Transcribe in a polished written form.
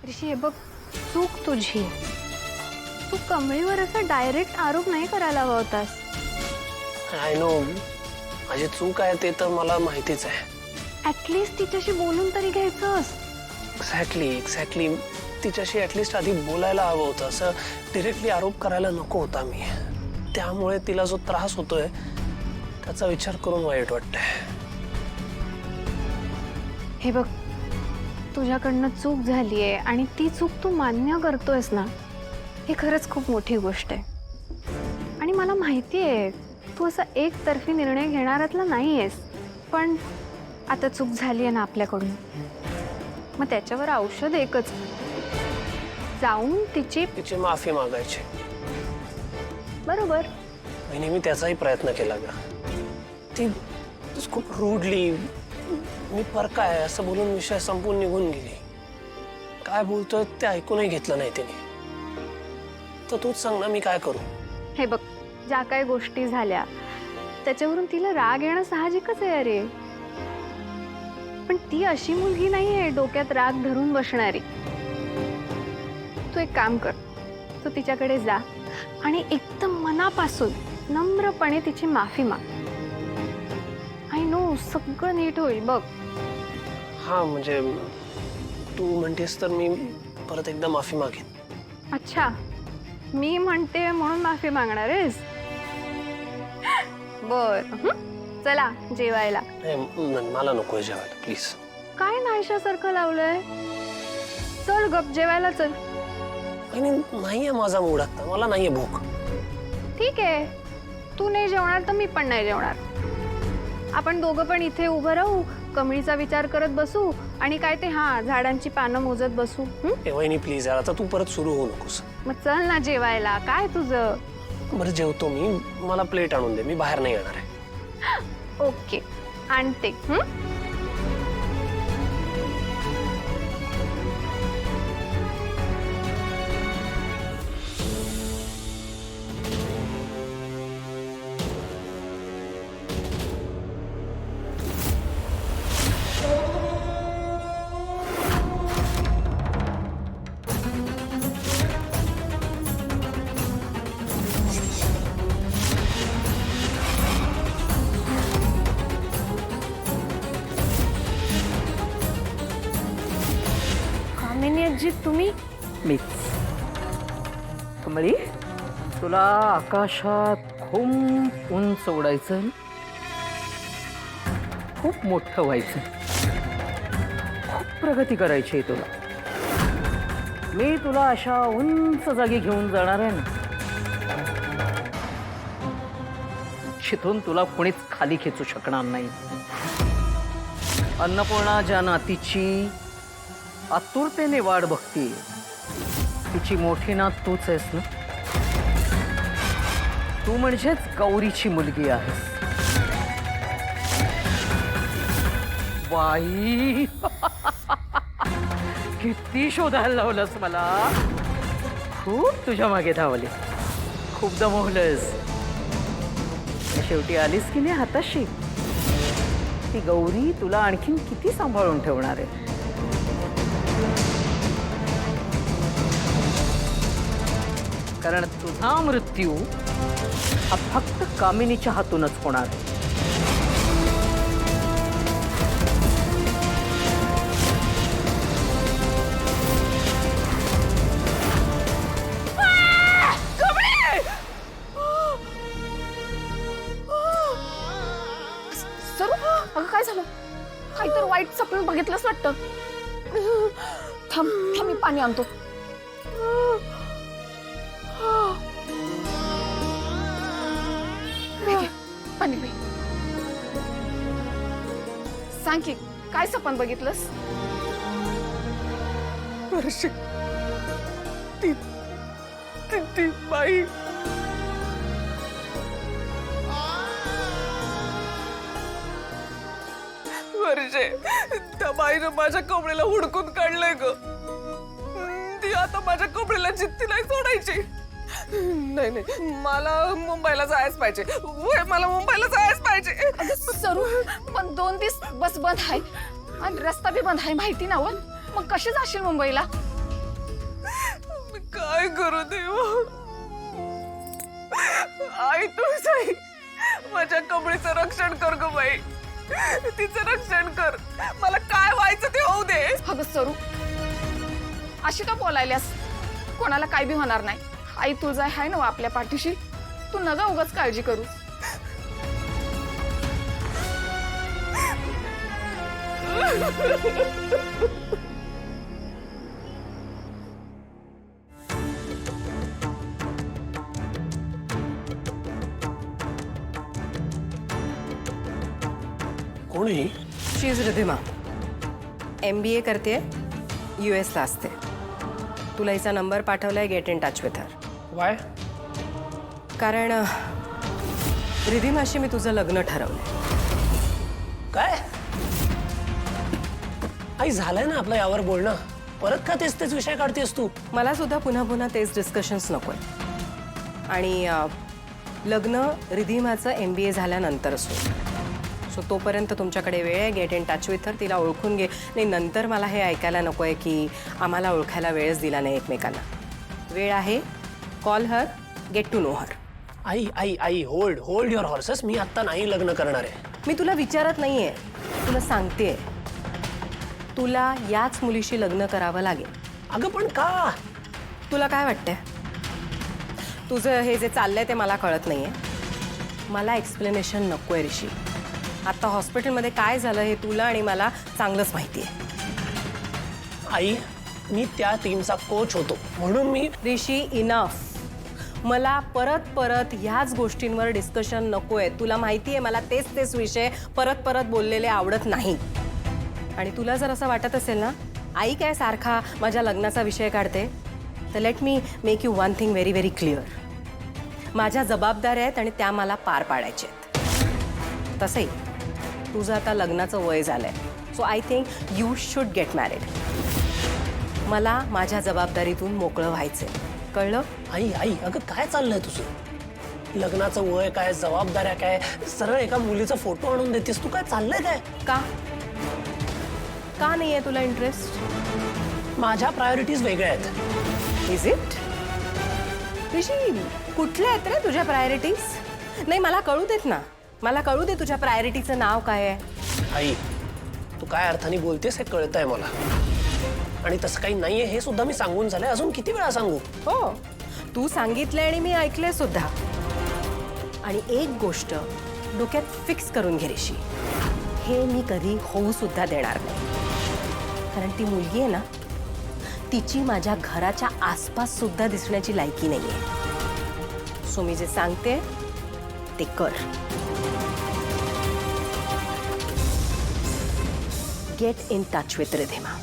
ऋषी हे बघ, चूक तुझी. तू कमळीवर असा डायरेक्ट आरोप नाही करायला हवा होतास. आय नो, माझी चूक आहे ते तर मला माहितीच आहे. ऍटलीस्ट तिच्याशी बोलून तरी घ्यायचंस. एक्झॅक्टली तिच्याशी ऍटलीस्ट आधी बोलायला हवं होतं. असं डिरेक्टली आरोप करायला नको होता मी. त्यामुळे तिला जो त्रास होतोय त्याचा विचार करून वाईट वाटतंय. हे बघ, तुझ्याकडनं चूक झालीये आणि ती चूक तू मान्य करतोयस ना, ही खरंच खूप मोठी गोष्ट आहे. आणि मला माहिती आहे तू असा एकतर्फी निर्णय घेणारातला नाही आहेस. पण आता चूक झाली आहे ना आपल्याकडून, मग त्याच्यावर औषध एकच, जाऊन तिची माफी मागायची. बरोबर. मी त्याचाही प्रयत्न केला ग. ती खूप रूडली मी परका आहे असं बोलून विषय संपून निघून गेली. काय बोलतोय ते ऐकूनही घेतलं नाही तिने. तर तूच सांग ना, मी काय करू? हे बघ, ज्या काही गोष्टी झाल्या त्याच्यावरून तिला राग येणं साहजिकच आहे. अरे पण ती अशी मुलगी नाहीये डोक्यात राग धरून बसणारी. तू एक काम कर, तू तिच्याकडे जा आणि एकदम मनापासून नम्रपणे तिची माफी माग. आय नो, सगळं नीट होईल बघ. हा म्हणजे तू म्हणतेस तर मी परत एकदा माफी मागेन. अच्छा, मी म्हणते म्हणून माफी मागणार आहेस? बर, चला जेवायला. मला नकोय जेवायला, प्लीज. काय नाहीशासारखं लावलंय? चल गप जेवायला चल. नाहीये माझा मूड आता, मला नाहीये भूक. ठीक आहे, तू नाही जेवणार तर मी पण नाही जेवणार. आपण दोघं पण इथे उभं राहू, कमळीचा विचार करत बसू आणि काय ते झाडांची पानं मोजत बसू. वहिनी प्लीज यार, आता तू परत सुरू होऊ नकोस. मग चल ना जेवायला. काय तुझं? बरं जेवतो मी, मला प्लेट आणून दे, मी बाहेर नाही येणार आहे. ओके, आणते. कामिनी तुम्ही? मीच. कमळी, तुला आकाशात खूप उंच उडायचं, खूप मोठं व्हायचं, खूप प्रगती करायची आहे तुला. मी तुला अशा उंच जागी घेऊन जाणार आहे ना, जिथून तुला कोणीच खाली खेचू शकणार नाही. अन्नपूर्णा ज्या नातीची आतुरतेने वाट बघती, तिची मोठी नात तूच आहेस ना. तू म्हणजेच गौरीची मुलगी आहेस. बाई, किती शोधायला लावलंस मला. खूप तुझ्या मागे धावले, खूप दमवलंस. शेवटी आलीस की नाही हाताशी. ती गौरी तुला आणखीन किती सांभाळून ठेवणार आहे. कारण तुझा मृत्यू हा फक्त कामिनीच्या हातूनच होणार. सरू, अगं काय झालं? काहीतरी वाईट स्वप्न बघितलंच वाटतं. थांब थांब, मी पाणी आणतो. पाणी पी. सांग की काय स्वप्न बघितलंस? वर्षे, ती बाई वर्षे, त्या बाईनं माझ्या कमळीला हुडकून काढलंय ग. ती आता माझ्या कमळीला जिद्दी नाही सोडायची. नाही नाही, मला मुंबईला जायच पाहिजे. मला मुंबईला जायच पाहिजे. सरू, पण 2 दिवस बस बंद आहे आणि रस्ता बी बंद आहे, माहिती ना. मग कशी जाशील मुंबईला? काय करू देवा? आई तुळजाई, माझ्या कमळीचं रक्षण कर ग बाई. तिचं रक्षण कर. मला काय व्हायचं ते होऊ दे. अगं सरू, अशी का बोलायल्यास? कोणाला काय बी होणार नाही. आई तुळजाई आहे ना आपल्या पाठीशी. तू नका उगाच काळजी करू. कोण ही? शी इज रिधिमा. MBA करते, US ला असते. तुला हिचा नंबर पाठवलाय, get in touch with her. Y? कारण रिधिमाशी मी तुझं लग्न ठरवलंय. काय? आई झालंय ना आपलं यावर बोलणं. परत का तेच तेच विषय काढतेस तू? मला सुद्धा पुन्हा पुन्हा तेच डिस्कशन्स नकोय. आणि लग्न रिधिमाचं MBA झाल्यानंतर सो तोपर्यंत तुमच्याकडे वेळ आहे. Get in touch with her. तिला ओळखून घे. नाही, नंतर मला हे ऐकायला नको आहे की आम्हाला ओळखायला वेळच दिला नाही एकमेकांना. वेळ आहे. Call her, get to know her. I I I hold your horses. मी आत्ता नाही लग्न करणार आहे. मी तुला विचारत नाहीये, तुला सांगतेय. तुला याच मुलीशी लग्न करावं लागेल. अगं पण का? तुला काय वाटतंय? तुझं हे जे चाललंय ते मला कळत नाहीये. मला एक्सप्लेनेशन नकोय ऋषी. आता हॉस्पिटलमध्ये काय झालं हे तुला आणि मला चांगलंच माहिती आहे. आई, मी त्या टीमचा कोच होतो म्हणून मी ऋषी, इनफ. मला परत परत ह्याच गोष्टींवर डिस्कशन नकोय. तुला माहिती आहे मला तेच विषय परत परत बोललेले आवडत नाही. आणि तुला जर असं वाटत असेल ना, आई काय सारखा माझ्या लग्नाचा विषय काढते, तर let me make you one thing very very clear. माझ्या जबाबदाऱ्या आहेत आणि त्या मला पार पाडायच्या आहेत. तसंही तुझं आता लग्नाचं वय झालंय. So I think you should get married. मला माझ्या जबाबदारीतून मोकळं व्हायचंय. कळलं? आई आई अगं काय चाललंय तुझं? लग्नाचं वय काय, जबाबदाऱ्या काय, सरळ एका मुलीचा फोटो आणून देतेस तू. काय चाललंय काय? का नाहीये तुला इंटरेस्ट? माझ्या प्रायोरिटीज वेगळ्या आहेत. Is it? ऋषी, कुठल्या आहेत रे तुझ्या प्रायोरिटीज? नाही, मला कळू देत ना. मला कळू दे तुझ्या प्रायोरिटीचं नाव काय आहे. आई, तू काय अर्थाने बोलतेस हे कळतंय मला. आणि तसं काही नाहीये हे सुद्धा मी सांगून झालंय. अजून किती वेळा सांगू? हो, तू सांगितलंय आणि मी ऐकलंय सुद्धा. आणि एक गोष्ट डोक्यात फिक्स करून घे ऋषी, हे मी कधी होऊ सुद्धा देणार नाही. कारण ती मुलगी आहे ना, तिची माझ्या घराच्या आसपास सुद्धा दिसण्याची लायकी नाहीये. सो मी जे सांगते ते कर. Get in touch with Ridhima.